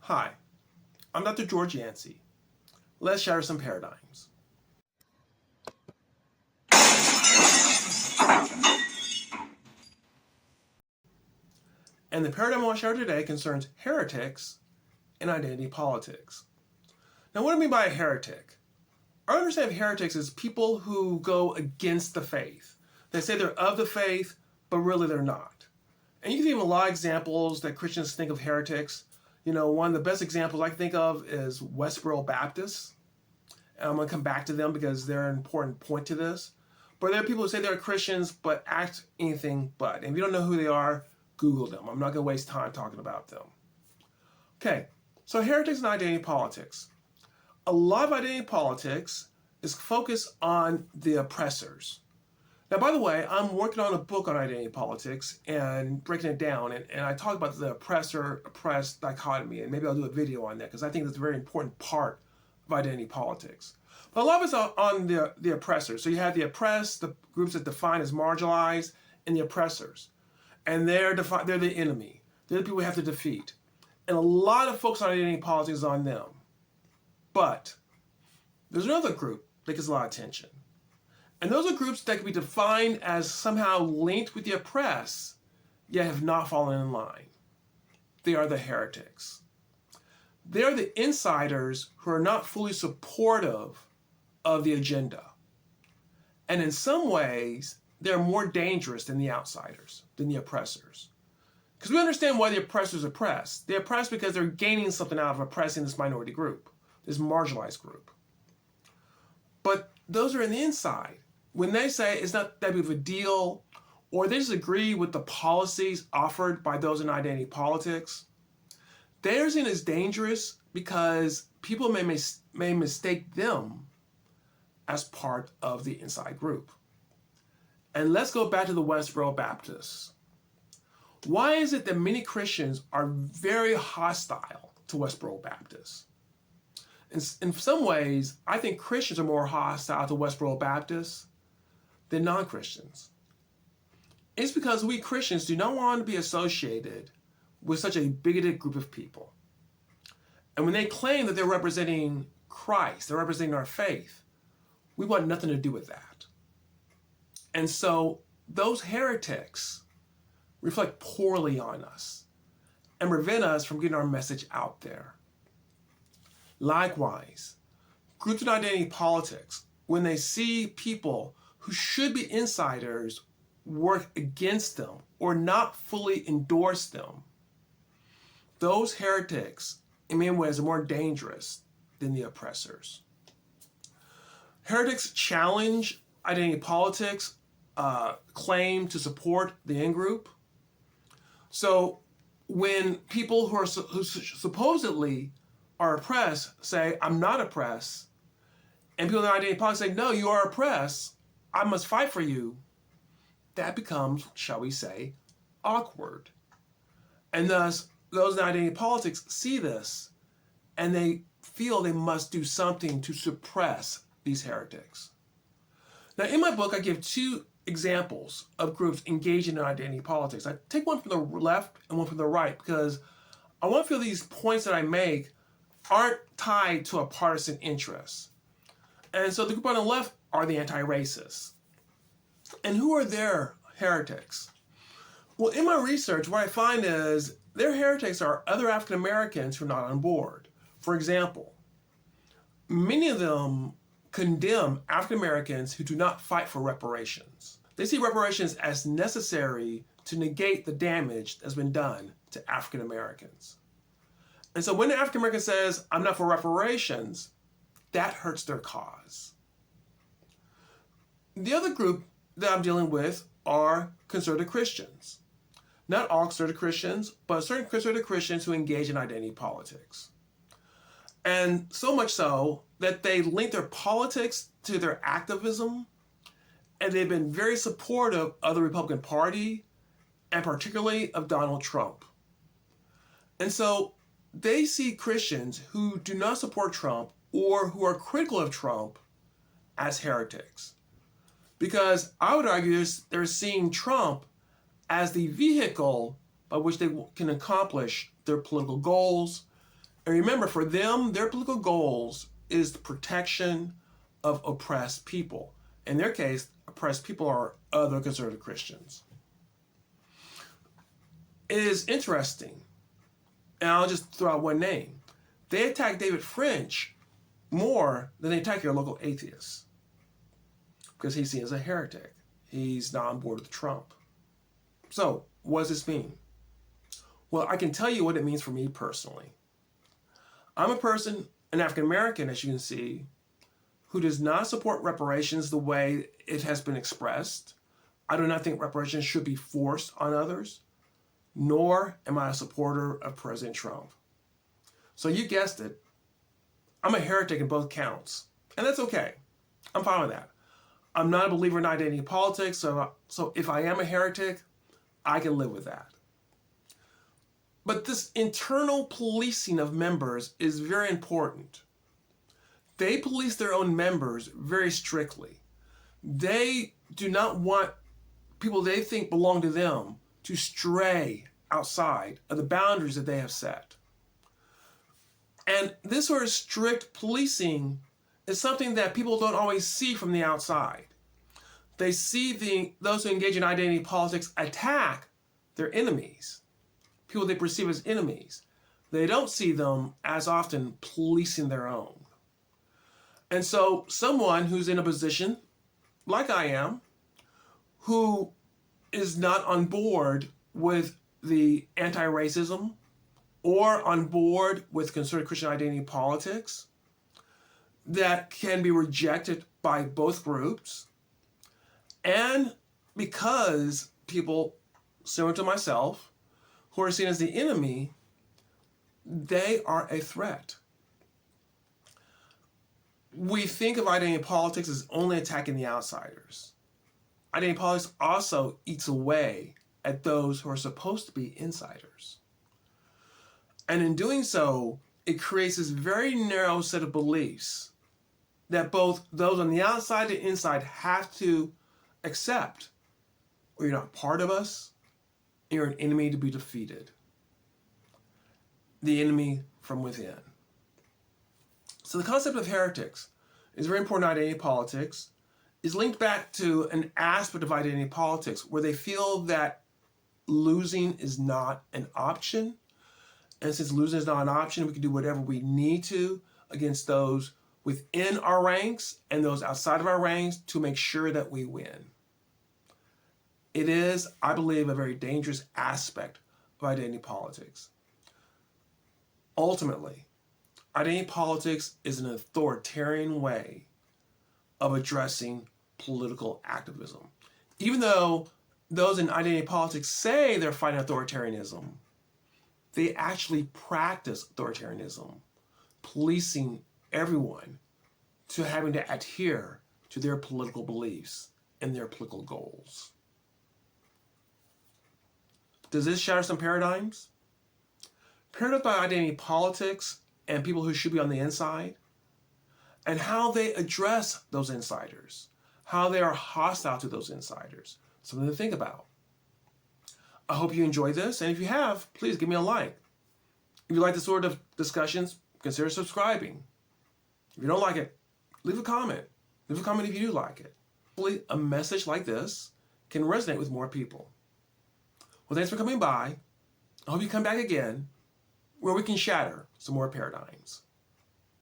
Hi, I'm Dr. George Yancey. Let's share some paradigms. And the paradigm I want to share today concerns heretics and identity politics. Now, what do I mean by a heretic? Our understanding of heretics is people who go against the faith. They say they're of the faith, but really they're not. And you can give a lot of examples that Christians think of heretics. One of the best examples I can think of is Westboro Baptists. And I'm going to come back to them because they're an important point to this. But there are people who say they're Christians but act anything but. And if you don't know who they are, Google them. I'm not going to waste time talking about them. Okay, so heretics and identity politics. A lot of identity politics is focused on the oppressors. Now, by the way, I'm working on a book on identity politics and breaking it down, and I talk about the oppressor-oppressed dichotomy, and maybe I'll do a video on that because I think that's a very important part of identity politics. But a lot of it's on the oppressors. So you have the oppressed, the groups that define as marginalized, and the oppressors. And they're the enemy. They're the people we have to defeat. And a lot of focus on identity politics is on them. But there's another group that gets a lot of attention. And those are groups that can be defined as somehow linked with the oppressed, yet have not fallen in line. They are the heretics. They are the insiders who are not fully supportive of the agenda. And in some ways, they're more dangerous than the outsiders, than the oppressors. Because we understand why the oppressors oppress. They oppress because they're gaining something out of oppressing this minority group, this marginalized group. But those are in the inside. When they say it's not that big of a deal, or they disagree with the policies offered by those in identity politics, they're seen as dangerous because people may mistake them as part of the inside group. And let's go back to the Westboro Baptists. Why is it that many Christians are very hostile to Westboro Baptists? In some ways, I think Christians are more hostile to Westboro Baptists than non-Christians. It's because we Christians do not want to be associated with such a bigoted group of people. And when they claim that they're representing Christ, they're representing our faith, we want nothing to do with that. And so those heretics reflect poorly on us and prevent us from getting our message out there. Likewise, groups in identity politics, when they see people who should be insiders work against them or not fully endorse them, those heretics, in many ways, are more dangerous than the oppressors. Heretics challenge identity politics, claim to support the in-group. So when people who supposedly are oppressed say, I'm not oppressed, and people in identity politics say, no, you are oppressed, I must fight for you, that becomes, shall we say, awkward. And thus, those in identity politics see this, and they feel they must do something to suppress these heretics. Now, in my book, I give two examples of groups engaging in identity politics. I take one from the left and one from the right because I want to feel these points that I make aren't tied to a partisan interest. And so the group on the left are the anti-racists. And who are their heretics? Well, in my research, what I find is their heretics are other African Americans who are not on board. For example, many of them condemn African Americans who do not fight for reparations. They see reparations as necessary to negate the damage that's been done to African Americans. And so when the African American says, I'm not for reparations, that hurts their cause. The other group that I'm dealing with are conservative Christians. Not all conservative Christians, but certain conservative Christians who engage in identity politics. And so much so that they link their politics to their activism, and they've been very supportive of the Republican Party, and particularly of Donald Trump. And so they see Christians who do not support Trump or who are critical of Trump as heretics. Because I would argue they're seeing Trump as the vehicle by which they can accomplish their political goals And remember, for them, their political goals is the protection of oppressed people. In their case, oppressed people are other conservative Christians. It is interesting, and I'll just throw out one name. They attack David French more than they attack your local atheists because he's seen as a heretic. He's not on board with Trump. So, what does this mean? Well, I can tell you what it means for me personally. I'm a person, an African American, as you can see, who does not support reparations the way it has been expressed. I do not think reparations should be forced on others, nor am I a supporter of President Trump. So you guessed it, I'm a heretic in both counts, and that's okay. I'm fine with that. I'm not a believer in identity politics, so if I am a heretic, I can live with that. But this internal policing of members is very important. They police their own members very strictly. They do not want people they think belong to them to stray outside of the boundaries that they have set. And this sort of strict policing is something that people don't always see from the outside. They see those who engage in identity politics attack their enemies, people they perceive as enemies. They don't see them as often policing their own. And so someone who's in a position, like I am, who is not on board with the anti-racism or on board with conservative Christian identity politics, that can be rejected by both groups, and because people similar to myself who are seen as the enemy, they are a threat. We think of identity politics as only attacking the outsiders. Identity politics also eats away at those who are supposed to be insiders. And in doing so, it creates this very narrow set of beliefs that both those on the outside and inside have to accept. Or you're not part of us, and you're an enemy to be defeated. The enemy from within. So the concept of heretics is very important in identity politics, is linked back to an aspect of identity politics where they feel that losing is not an option. And since losing is not an option, we can do whatever we need to against those within our ranks and those outside of our ranks to make sure that we win. It is, I believe, a very dangerous aspect of identity politics. Ultimately, identity politics is an authoritarian way of addressing political activism. Even though those in identity politics say they're fighting authoritarianism, they actually practice authoritarianism, policing everyone to having to adhere to their political beliefs and their political goals. Does this shatter some paradigms? Paradigms by identity politics and people who should be on the inside, and how they address those insiders, how they are hostile to those insiders. Something to think about. I hope you enjoyed this, and if you have, please give me a like. If you like this sort of discussions, consider subscribing. If you don't like it, leave a comment. Leave a comment if you do like it. Hopefully, a message like this can resonate with more people. Well, thanks for coming by. I hope you come back again, where we can shatter some more paradigms.